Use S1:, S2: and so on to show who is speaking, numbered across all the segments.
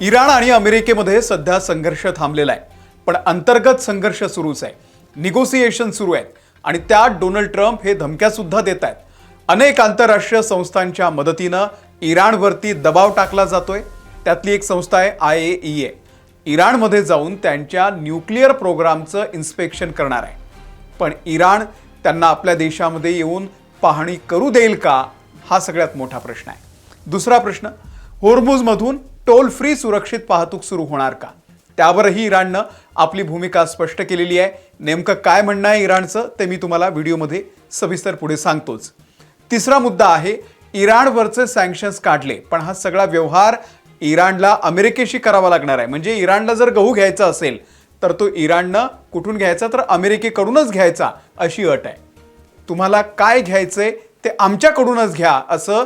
S1: Iran आणि अमेरिकेमध्ये सध्या संघर्ष थांबलेला आहे, पण अंतर्गत संघर्ष सुरूच आहे. निगोसिएशन सुरू आहेत आणि त्यात डोनाल्ड ट्रम्प हे धमक्या सुद्धा देत आहेत. अनेक आंतरराष्ट्रीय संस्थांच्या मदतीनं इराणवरती दबाव टाकला जातोय. त्यातली एक संस्था आहे IAEA. इराणमध्ये जाऊन त्यांच्या न्यूक्लिअर प्रोग्रामचं इन्स्पेक्शन करणार आहे. पण इराण त्यांना आपल्या देशामध्ये येऊन पाहणी करू देईल का, हा सगळ्यात मोठा प्रश्न आहे. दुसरा प्रश्न, होर्मुझमधून टोल फ्री सुरक्षित वाहतूक सुरू होणार का, त्यावरही इराणनं आपली भूमिका स्पष्ट केलेली आहे. नेमकं काय म्हणणं आहे इराणचं ते मी तुम्हाला व्हिडिओमध्ये सविस्तर पुढे सांगतोच. तिसरा मुद्दा आहे, इराणवरचे सँक्शन्स काढले, पण हा सगळा व्यवहार इराणला अमेरिकेशी करावा लागणार आहे. म्हणजे इराणला जर गहू घ्यायचा असेल तर तो इराणनं कुठून घ्यायचा, तर अमेरिकेकडूनच घ्यायचा अशी अट आहे. तुम्हाला काय घ्यायचंय ते आमच्याकडूनच घ्या, असं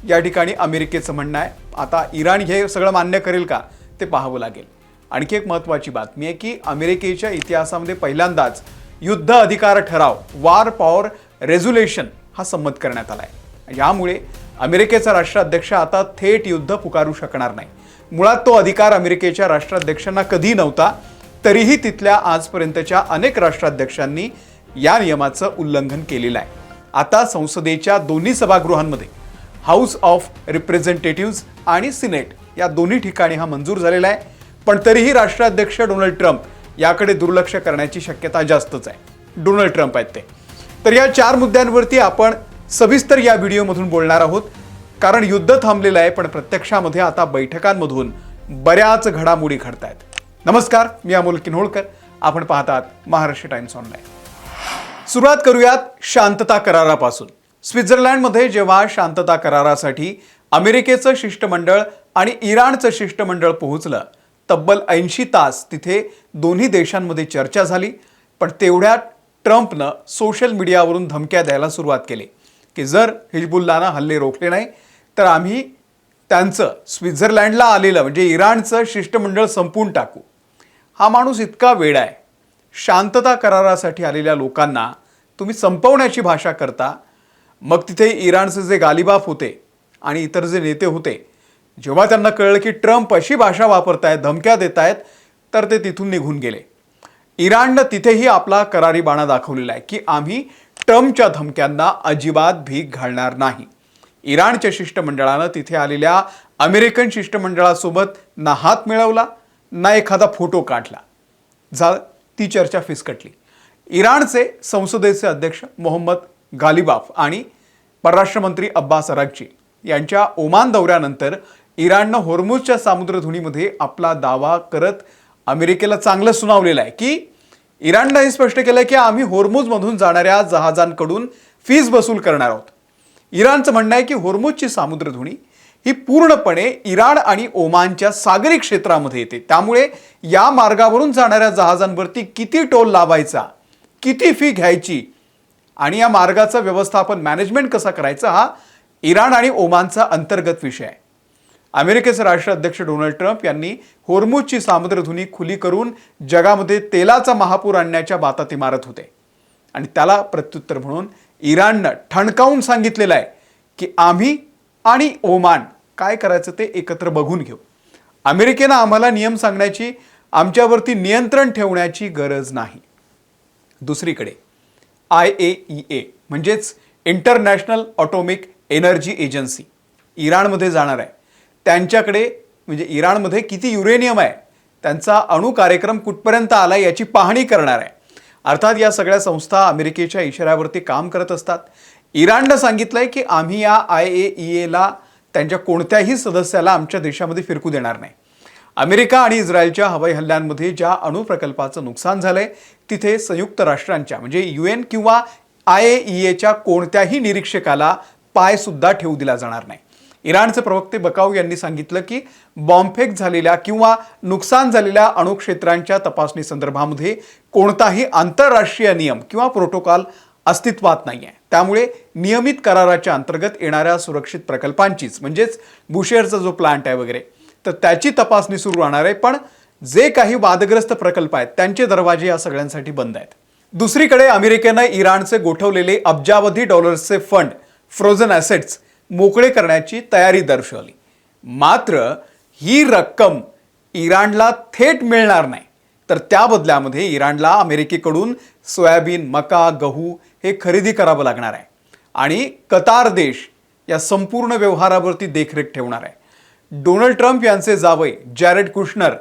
S1: या ठिकाणी अमेरिकेचं म्हणणं आहे. आता इराण हे सगळं मान्य करेल का ते पाहावं लागेल. आणखी एक महत्त्वाची बातमी आहे की अमेरिकेच्या इतिहासामध्ये पहिल्यांदाच युद्ध अधिकार ठराव, वॉर पॉवर रेझोल्युशन, हा संमत करण्यात आला आहे. यामुळे अमेरिकेचा राष्ट्राध्यक्ष आता थेट युद्ध पुकारू शकणार नाही. मुळात तो अधिकार अमेरिकेच्या राष्ट्राध्यक्षांना कधी नव्हता, तरीही तिथल्या आजपर्यंतच्या अनेक राष्ट्राध्यक्षांनी या नियमाचं उल्लंघन केलेलं आहे. आता संसदेच्या दोन्ही सभागृहांमध्ये, हाऊस ऑफ रिप्रेझेंटेटिव्ह्ज आणि सिनेट या दोन्ही ठिकाणी हा मंजूर झालेला आहे. पण तरीही राष्ट्राध्यक्ष डोनाल्ड ट्रम्प याकडे दुर्लक्ष करण्याची शक्यता जास्तच आहे. डोनाल्ड ट्रम्प आहेत ते. तर या 4 मुद्द्यांवरती आपण सविस्तर या व्हिडिओमधून बोलणार आहोत. कारण युद्ध थांबलेलं आहे, पण प्रत्यक्षामध्ये आता बैठकांमधून बऱ्याच घडामोडी घडत आहेत. नमस्कार, मी अमोल किन्होळकर. आपण पाहतात महाराष्ट्र टाइम्स ऑनलाईन. सुरुवात करूयात शांतता करारापासून. स्वित्झर्लंडमध्ये जेव्हा शांतता करारासाठी अमेरिकेचं शिष्टमंडळ आणि इराणचं शिष्टमंडळ पोहोचलं, तब्बल 80 तास तिथे दोन्ही देशांमध्ये चर्चा झाली. पण तेवढ्यात ट्रम्पनं सोशल मीडियावरून धमक्या द्यायला सुरुवात केली की जर हिजबुल्लाहनं हल्ले रोखले नाही तर आम्ही त्यांचं स्वित्झर्लंडला आलेलं म्हणजे इराणचं शिष्टमंडळ संपवून टाकू. हा माणूस इतका वेडा आहे. शांतता करारासाठी आलेल्या लोकांना तुम्ही संपवण्याची भाषा करता. मग तिथे इराणचे जे गालिबाफ होते आणि इतर जे नेते होते, जेव्हा त्यांना कळलं की ट्रम्प अशी भाषा वापरतायत, धमक्या देत आहेत, तर ते तिथून निघून गेले. इराणनं तिथेही आपला करारी बाणा दाखवलेला आहे की आम्ही ट्रम्पच्या धमक्यांना अजिबात भीक घालणार नाही. इराणच्या शिष्टमंडळानं तिथे आलेल्या अमेरिकन शिष्टमंडळासोबत ना हात मिळवला ना एखादा फोटो काढला. ती चर्चा फिसकटली. इराणचे संसदेचे अध्यक्ष मोहम्मद गालिबाफ आणि परराष्ट्र मंत्री अब्बास अराघची यांच्या ओमान दौऱ्यानंतर इराणनं होर्मुझच्या सामुद्रधुनीमध्ये आपला दावा करत अमेरिकेला चांगलं सुनावलेलं आहे की इराणनं हे स्पष्ट केलं की आम्ही होर्मुझमधून जाणाऱ्या जहाजांकडून फीस वसूल करणार आहोत. इराणचं म्हणणं आहे की होर्मुझची सामुद्रधुनी ही पूर्णपणे इराण आणि ओमानच्या सागरी क्षेत्रामध्ये येते. त्यामुळे या मार्गावरून जाणाऱ्या जहाजांवरती किती टोल लावायचा, किती फी घ्यायची आणि या मार्गाचं व्यवस्थापन, मॅनेजमेंट कसा करायचा, हा इराण आणि ओमानचा अंतर्गत विषय आहे. अमेरिकेचे राष्ट्राध्यक्ष डोनाल्ड ट्रम्प यांनी होर्मुझची सामुद्रधुनी खुली करून जगामध्ये तेलाचा महापूर आणण्याच्या बाता ते मारत होते. आणि त्याला प्रत्युत्तर म्हणून इराणनं ठणकावून सांगितलेलं आहे की आम्ही आणि ओमान काय करायचं ते एकत्र बघून घेऊ. अमेरिकेनं आम्हाला नियम सांगण्याची, आमच्यावरती नियंत्रण ठेवण्याची गरज नाही. दुसरीकडे IAEA म्हणजेच इंटरनॅशनल ऑटोमिक एनर्जी एजन्सी इराणमध्ये जाणार आहे. त्यांच्याकडे म्हणजे इराणमध्ये किती युरेनियम आहे, त्यांचा अणु कार्यक्रम कुठपर्यंत आला याची पाहणी करणार आहे. अर्थात या सगळ्या संस्था अमेरिकेच्या इशाऱ्यावरती काम करत असतात. इराणनं सांगितलंय की आम्ही या IAEAला त्यांच्या कोणत्याही सदस्याला आमच्या देशामध्ये फिरकू देणार नाही. अमेरिका आणि इस्रायलच्या हवाई हल्ल्यांमध्ये ज्या अणु प्रकल्पाचं नुकसान झालंय तिथे संयुक्त राष्ट्रांच्या म्हणजे UN किंवा IAEAच्या कोणत्याही निरीक्षकाला पाय सुद्धा ठेवू दिला जाणार नाही. इराणचे प्रवक्ते बकाऊ यांनी सांगितलं की बॉम्बफेक झालेल्या किंवा नुकसान झालेल्या अणुक्षेत्रांच्या तपासणी संदर्भामध्ये कोणताही आंतरराष्ट्रीय नियम किंवा प्रोटोकॉल अस्तित्वात नाही आहे. त्यामुळे नियमित कराराच्या अंतर्गत येणाऱ्या सुरक्षित प्रकल्पांचीच म्हणजेच बुशेअरचा जो प्लांट आहे वगैरे, तर त्याची तपासणी सुरू राहणार आहे. पण जे काही वादग्रस्त प्रकल्प आहेत त्यांचे दरवाजे या सगळ्यांसाठी बंद आहेत. दुसरीकडे अमेरिकेनं इराणचे गोठवलेले अब्जावधी डॉलर्सचे फंड, फ्रोझन ॲसेट्स मोकळे करण्याची तयारी दर्शवली. मात्र ही रक्कम इराणला थेट मिळणार नाही, तर त्या बदल्यामध्ये इराणला अमेरिकेकडून सोयाबीन, मका, गहू हे खरेदी करावं लागणार आहे आणि कतार देश या संपूर्ण व्यवहारावरती देखरेख ठेवणार आहे। डोनाल्ड ट्रम्प यांचे जावई जॅरेड कुशनर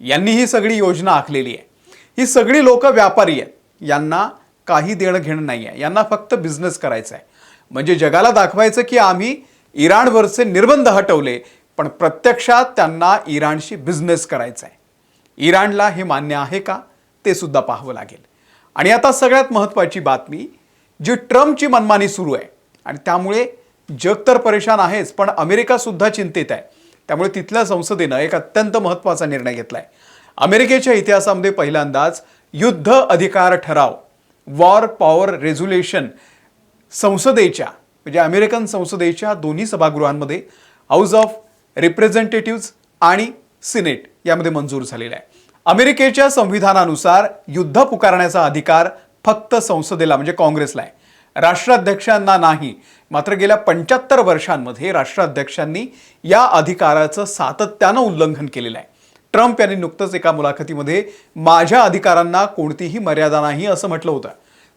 S1: यांनी ही सगळी योजना आखलेली आहे। ही सगळी लोक व्यापारी आहेत, यांना काही देणं घेणं नाही आहे, यांना फक्त बिझनेस करायचा आहे। म्हणजे जगाला दाखवायचं की आम्ही इराणवरचे निर्बंध हटवले, पण प्रत्यक्षात त्यांना इराणशी बिझनेस करायचा आहे। इराणला हे मान्य आहे का ते सुद्धा पाहावं लागेल। आणि आता सगळ्यात महत्त्वाची बातमी, जी ट्रम्पची मनमानी सुरू आहे आणि त्यामुळे जग तर परेशान आहेच, पण अमेरिका सुद्धा चिंतित आहे। त्यामुळे तिथल्या संसदेनं एक अत्यंत महत्त्वाचा निर्णय घेतलाय। अमेरिकेच्या इतिहासामध्ये पहिल्यांदाच युद्ध अधिकार ठराव, वॉर पॉवर रेझोल्युशन, संसदेच्या म्हणजे अमेरिकन संसदेच्या दोन्ही सभागृहांमध्ये हाऊस ऑफ रिप्रेझेंटेटिव्ह्ज आणि सिनेट यामध्ये मंजूर झालेला आहे। अमेरिकेच्या संविधानानुसार युद्ध पुकारण्याचा अधिकार फक्त संसदेला म्हणजे काँग्रेसला आहे, राष्ट्राध्यक्षांना नाही। मात्र गेल्या 75 वर्षांमध्ये राष्ट्राध्यक्षांनी या अधिकाराचं सातत्यानं उल्लंघन केलेलं आहे। ट्रम्प यांनी नुकतंच एका मुलाखतीमध्ये माझ्या अधिकारांना कोणतीही मर्यादा नाही असं म्हटलं होतं।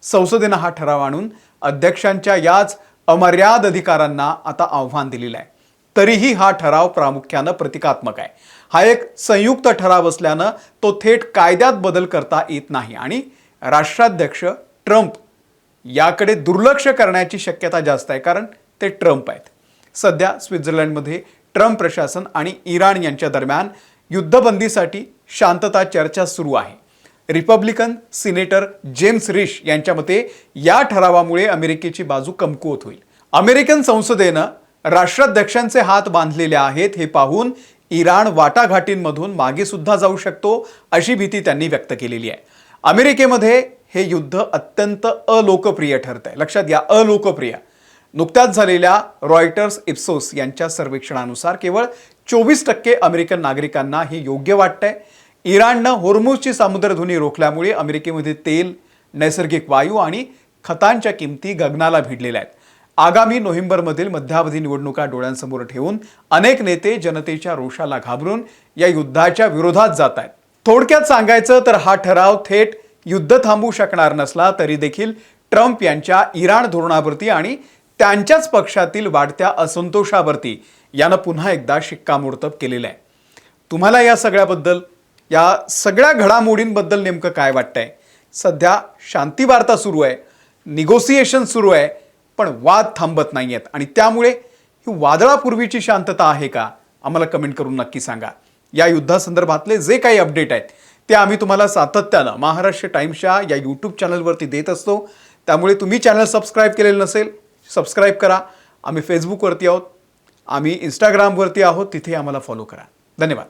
S1: संसदेनं हा ठराव आणून अध्यक्षांच्या याच अमर्याद अधिकारांना आता आव्हान दिलेलं आहे। तरीही हा ठराव प्रामुख्यानं प्रतिकात्मक आहे। हा एक संयुक्त ठराव असल्यानं तो थेट कायद्यात बदल करता येत नाही आणि राष्ट्राध्यक्ष ट्रम्प याकडे दुर्लक्ष करण्याची शक्यता जास्त आहे, कारण ते ट्रम्प आहेत। सध्या स्वित्झर्लंडमध्ये ट्रम्प प्रशासन आणि इराण यांच्या दरम्यान युद्धबंदीसाठी शांतता चर्चा सुरू आहे। रिपब्लिकन सिनेटर जेम्स रिश यांच्या मते या ठरावामुळे अमेरिकेची बाजू कमकुवत होईल। अमेरिकन संसदेनं राष्ट्राध्यक्षांचे हात बांधलेले आहेत हे पाहून इराण वाटाघाटींमधून मागे सुद्धा जाऊ शकतो अशी भीती त्यांनी व्यक्त केलेली आहे। अमेरिकेमध्ये हे युद्ध अत्यंत अलोकप्रिय ठरत आहे। लक्षात घ्या, अलोकप्रिय। नुकत्याच झालेल्या रॉयटर्स इप्सोस यांच्या सर्वेक्षणानुसार केवळ 24% अमेरिकन नागरिकांना हे योग्य वाटतंय। इराणनं होर्मुझची सामुद्रधुनी रोखल्यामुळे अमेरिकेमध्ये तेल, नैसर्गिक वायू आणि खतांच्या किमती गगनाला भिडलेल्या आहेत। आगामी नोव्हेंबरमधील मध्यावधी निवडणुका डोळ्यांसमोर ठेवून अनेक नेते जनतेच्या रोषाला घाबरून या युद्धाच्या विरोधात जात आहेत। थोडक्यात सांगायचं तर हा ठराव थेट युद्ध थांबवू शकणार नसला तरी देखील ट्रम्प यांच्या इराण धोरणावरती आणि त्यांच्याच पक्षातील वाढत्या असंतोषावरती यानं पुन्हा एकदा शिक्कामोर्तब केलेलं आहे। तुम्हाला या सगळ्याबद्दल, या सगळ्या घडामोडींबद्दल नेमकं काय वाटतंय? सध्या शांती वार्ता सुरू आहे, निगोसिएशन सुरू आहे, पण वाद थांबत नाहीयेत आणि त्यामुळे ही वादळापूर्वीची शांतता आहे का? आम्हाला कमेंट करून नक्की सांगा। या युद्धासंदर्भातले जे काही अपडेट आहेत ते आम्ही तुम्हाला सातत्यानं महाराष्ट्र टाइम्सच्या या यूट्यूब चॅनलवरती देत असतो। त्यामुळे तुम्ही चॅनल सबस्क्राईब केलेलं नसेल, सबस्क्राईब करा। आम्ही फेसबुकवरती आहोत, आम्ही इंस्टाग्रामवरती आहोत, तिथे आम्हाला फॉलो करा। धन्यवाद।